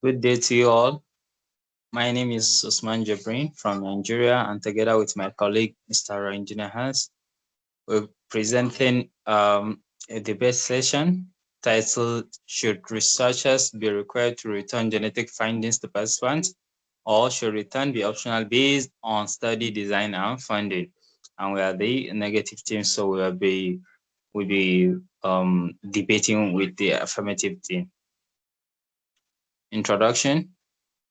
Good day to you all. My name is Usman Jabrin from Nigeria, and together with my colleague, Mr. Engineer Hans, we're presenting a debate session titled, Should Researchers Be Required to Return Genetic Findings to Participants, or should return be optional based on study design and funding? And we are the negative team, so we'll be debating with the affirmative team. Introduction.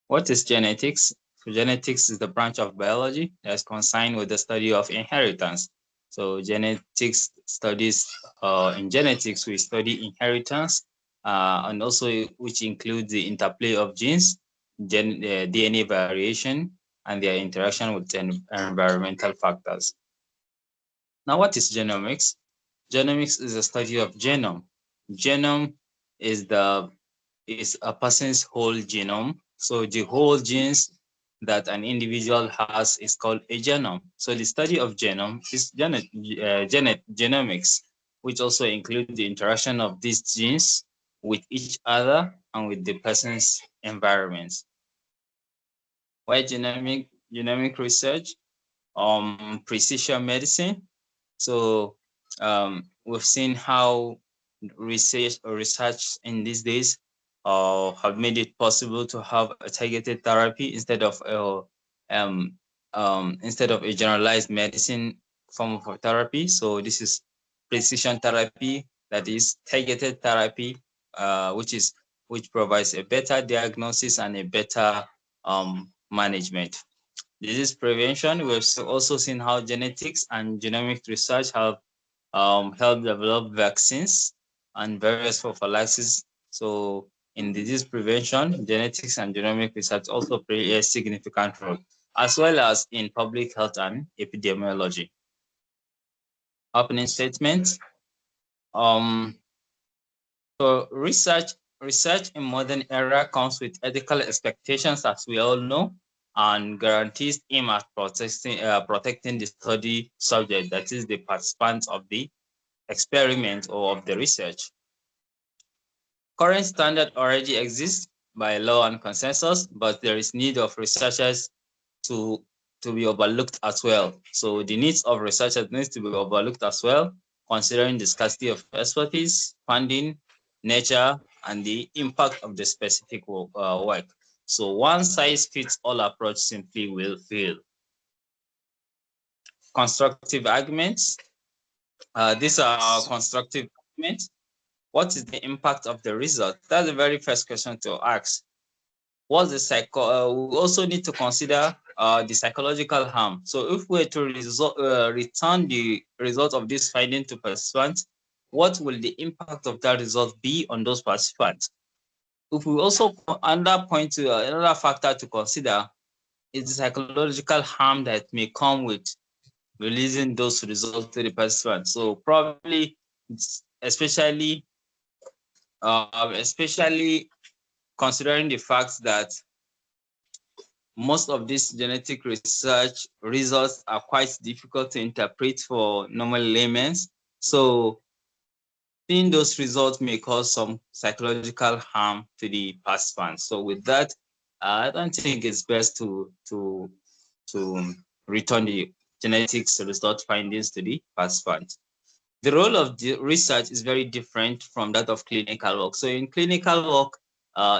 What is genetics? So genetics is the branch of biology that's concerned with the study of inheritance. So genetics studies, in genetics, we study inheritance, and also which includes the interplay of genes, DNA variation, and their interaction with environmental factors. Now, what is genomics? Genomics is a study of genome. Genome is a person's whole genome. So the whole genes that an individual has is called a genome. So the study of genome is genomics, which also includes the interaction of these genes with each other and with the person's environment. Why genomic research? Precision medicine. So we've seen how research in these days have made it possible to have a targeted therapy instead of a generalized medicine form of therapy. So this is precision therapy, that is targeted therapy, which provides a better diagnosis and a better management. Disease prevention. We've also seen how genetics and genomic research have helped develop vaccines and various prophylaxis. So in disease prevention, genetics and genomic research also play a significant role, as well as in public health and epidemiology. Opening statement. So research in modern era comes with ethical expectations, as we all know, and guarantees aim at protecting the study subject, that is the participants of the experiment or of the research. Current standard already exists by law and consensus, but there is need of researchers to be overlooked as well. So the needs of researchers needs to be overlooked as well, considering the scarcity of expertise, funding, nature, and the impact of the specific work. So one size fits all approach simply will fail. Constructive arguments. These are constructive arguments. What is the impact of the result? That's the very first question to ask. What's the we also need to consider the psychological harm. So if we were to return the result of this finding to participants, what will the impact of that result be on those participants? If we also another factor to consider is the psychological harm that may come with releasing those results to the participants. So probably, especially considering the fact that most of these genetic research results are quite difficult to interpret for normal laymen. So seeing those results may cause some psychological harm to the participants. So with that, I don't think it's best to return the genetics result findings to the participants. The role of the research is very different from that of clinical work. So in clinical work,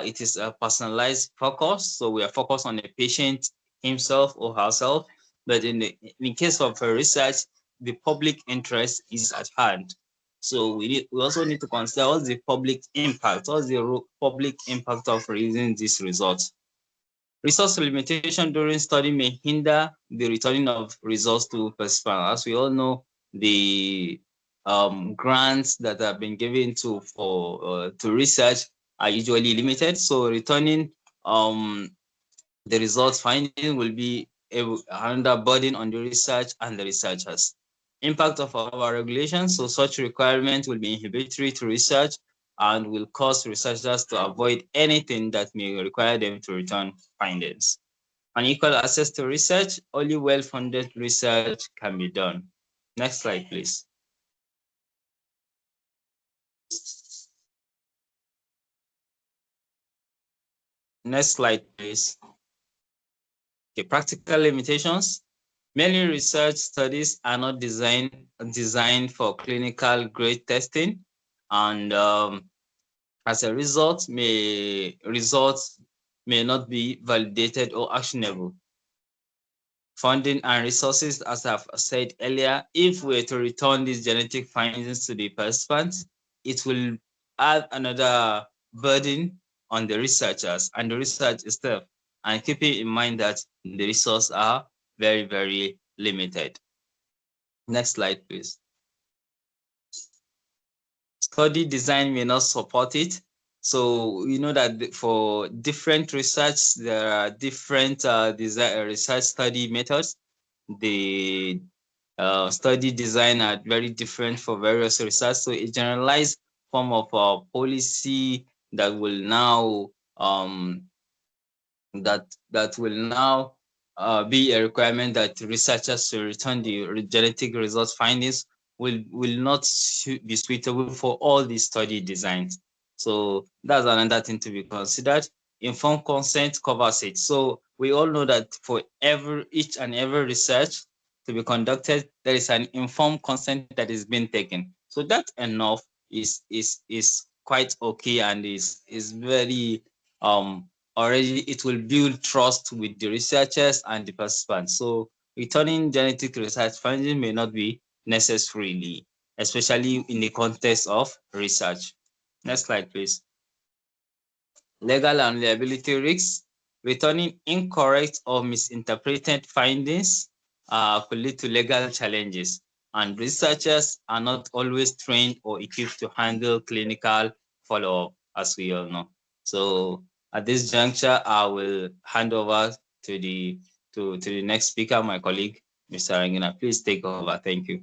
it is a personalized focus. So we are focused on the patient himself or herself. But in case of research, the public interest is at hand. So we also need to consider what's the public impact, what's the public impact of releasing these results. Resource limitation during study may hinder the returning of results to participants. As we all know, the grants that have been given to research are usually limited. So returning the results finding will be another burden on the research and the researchers. Impact of our regulations. So such requirements will be inhibitory to research and will cause researchers to avoid anything that may require them to return findings. Unequal access to research, only well-funded research can be done. Next slide, please. Next slide, please. Okay, practical limitations. Many research studies are not designed for clinical grade testing, and as a result, results may not be validated or actionable. Funding and resources, as I've said earlier, if we were to return these genetic findings to the participants, it will add another burden on the researchers and the research itself, and keeping in mind that the resources are very, very limited. Next slide, please. Study design may not support it. So you know that for different research, there are different research study methods. The study design are very different for various research. So a generalized form of policy that will now be a requirement that researchers should return the genetic results findings will not be suitable for all the study designs. So that's another thing to be considered. Informed consent covers it. So we all know that for each and every research to be conducted, there is an informed consent that is being taken. So that enough is quite okay, and is very already it will build trust with the researchers and the participants. So returning genetic research findings may not be necessarily, especially in the context of research. Next slide, please. Legal and liability risks. Returning incorrect or misinterpreted findings could lead to legal challenges, and researchers are not always trained or equipped to handle clinical follow-up, as we all know. So at this juncture, I will hand over to the next speaker, my colleague, Mr. Rangina. Please take over. Thank you.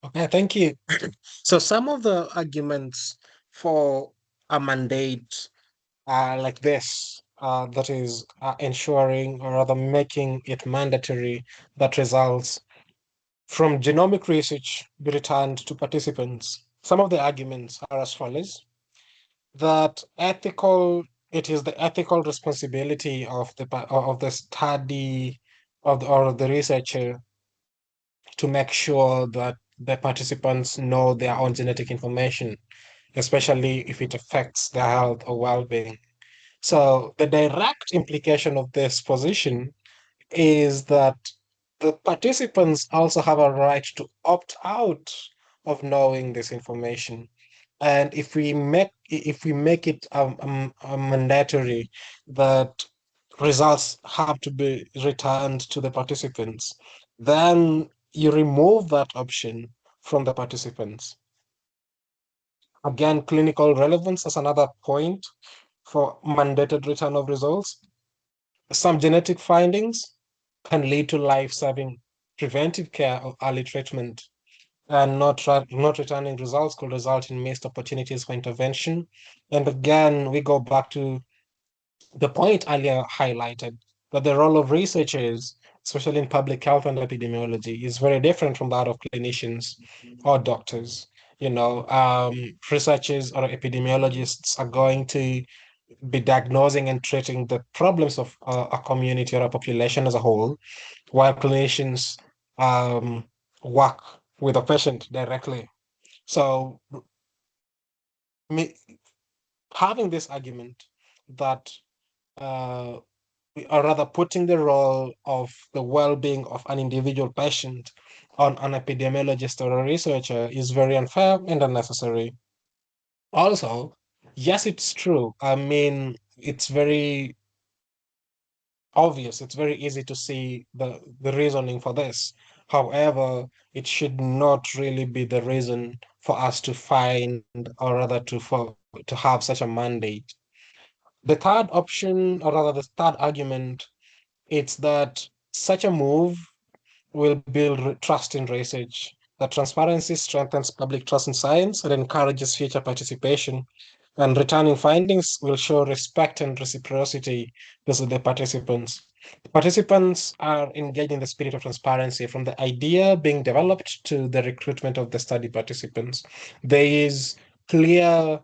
Okay, thank you. So some of the arguments for a mandate are like this, that is ensuring or rather making it mandatory that results from genomic research be returned to participants. Some of the arguments are as follows: that it is the ethical responsibility of the study or the researcher to make sure that the participants know their own genetic information, especially if it affects their health or well-being. So the direct implication of this position is that the participants also have a right to opt out of knowing this information. And if we make it a mandatory that results have to be returned to the participants, then you remove that option from the participants. Again, clinical relevance is another point for mandated return of results. Some genetic findings can lead to life-saving preventive care or early treatment, and not returning results could result in missed opportunities for intervention. And again, we go back to the point earlier highlighted, that the role of researchers, especially in public health and epidemiology, is very different from that of clinicians or doctors. Researchers or epidemiologists are going to be diagnosing and treating the problems of a community or a population as a whole, while clinicians um, work with a patient directly. So, me, having this argument that, uh, or rather putting the role of the well-being of an individual patient on an epidemiologist or a researcher is very unfair and unnecessary. Also, yes, it's true. I mean, it's very obvious. It's very easy to see the reasoning for this. However, it should not really be the reason for us to find, or rather to have such a mandate. The third option, or rather the third argument, it's that such a move will build trust in research. That transparency strengthens public trust in science and encourages future participation. And returning findings will show respect and reciprocity to the participants. Participants are engaged in the spirit of transparency from the idea being developed to the recruitment of the study participants. There is clear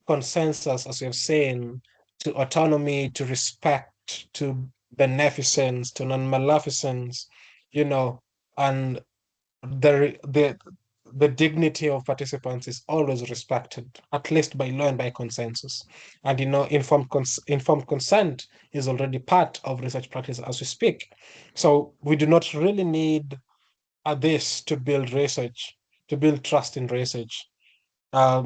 consensus, as we've seen, to autonomy, to respect, to beneficence, to non-maleficence, you know, and the dignity of participants is always respected, at least by law and by consensus. And informed consent is already part of research practice as we speak. So we do not really need this to build research, to build trust in research. Uh,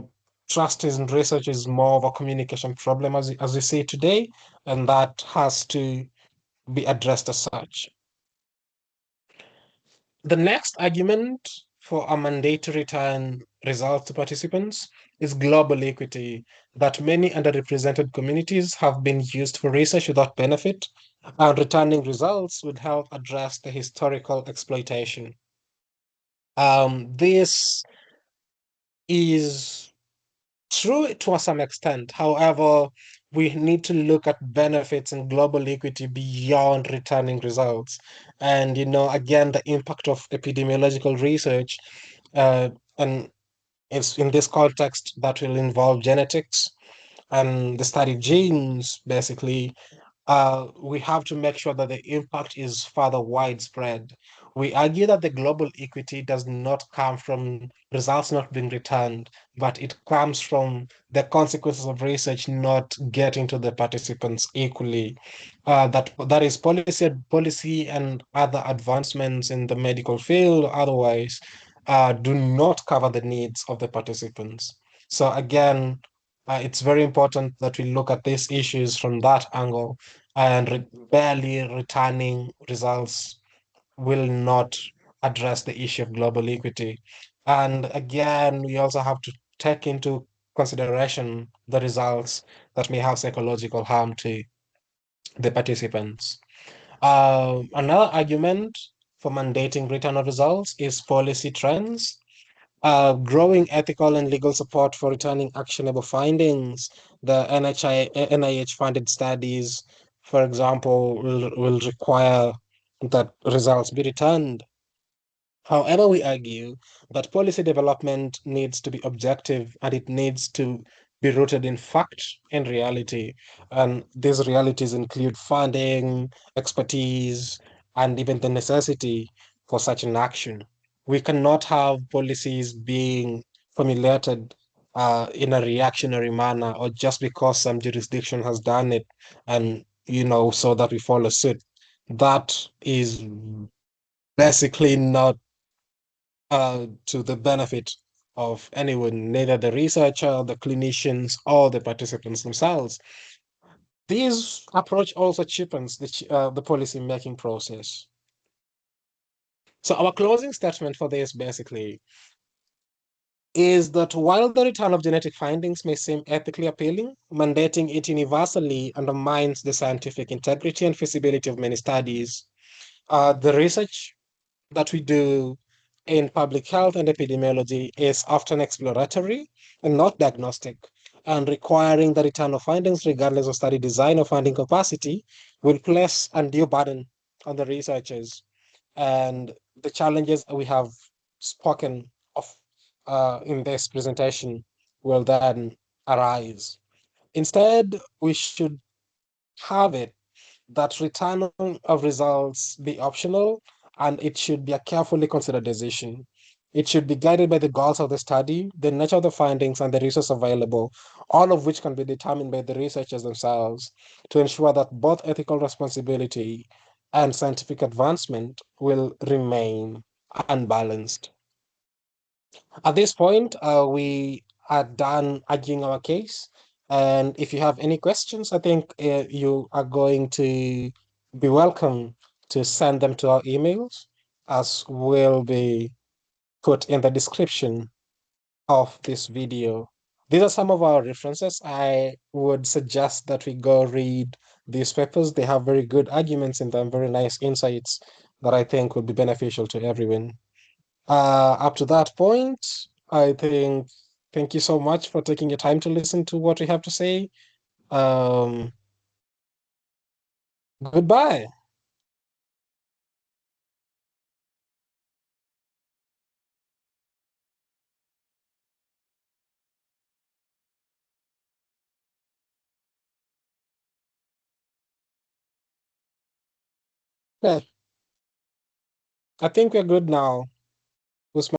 Trust in research is more of a communication problem as we see today, and that has to be addressed as such. The next argument for a mandate to return results to participants is global equity, that many underrepresented communities have been used for research without benefit, and returning results would help address the historical exploitation. This is true to some extent. However, we need to look at benefits and global equity beyond returning results. And, again, the impact of epidemiological research, uh, and it's in this context that will involve genetics and the study of genes, basically, we have to make sure that the impact is further widespread. We argue that the global equity does not come from results not being returned, but it comes from the consequences of research not getting to the participants equally. That is policy and other advancements in the medical field, otherwise, do not cover the needs of the participants. So again, it's very important that we look at these issues from that angle, and barely returning results will not address the issue of global equity. And again, we also have to take into consideration the results that may have psychological harm to the participants. Another argument for mandating return of results is policy trends. Growing ethical and legal support for returning actionable findings. The NIH-funded studies, for example, will require that results be returned. However, we argue that policy development needs to be objective and it needs to be rooted in fact and reality. And these realities include funding, expertise, and even the necessity for such an action. We cannot have policies being formulated in a reactionary manner or just because some jurisdiction has done it, and so that we follow suit. That is basically not to the benefit of anyone, neither the researcher, the clinicians, or the participants themselves. This approach also cheapens the policy making process. So, our closing statement for this basically is that while the return of genetic findings may seem ethically appealing, mandating it universally undermines the scientific integrity and feasibility of many studies. The research that we do in public health and epidemiology is often exploratory and not diagnostic, and requiring the return of findings, regardless of study design or funding capacity, will place undue burden on the researchers. And the challenges we have spoken of in this presentation will then arise. Instead, we should have it that return of results be optional, and it should be a carefully considered decision. It should be guided by the goals of the study, the nature of the findings, and the resources available, all of which can be determined by the researchers themselves to ensure that both ethical responsibility and scientific advancement will remain unbalanced. At this point, we are done arguing our case. And if you have any questions, I think you are going to be welcome to send them to our emails, as will be put in the description of this video. These are some of our references. I would suggest that we go read these papers. They have very good arguments in them, very nice insights that I think would be beneficial to everyone. Up to that point, I think thank you so much for taking your time to listen to what we have to say. Um, Goodbye. Okay, I think we're good now. Usman.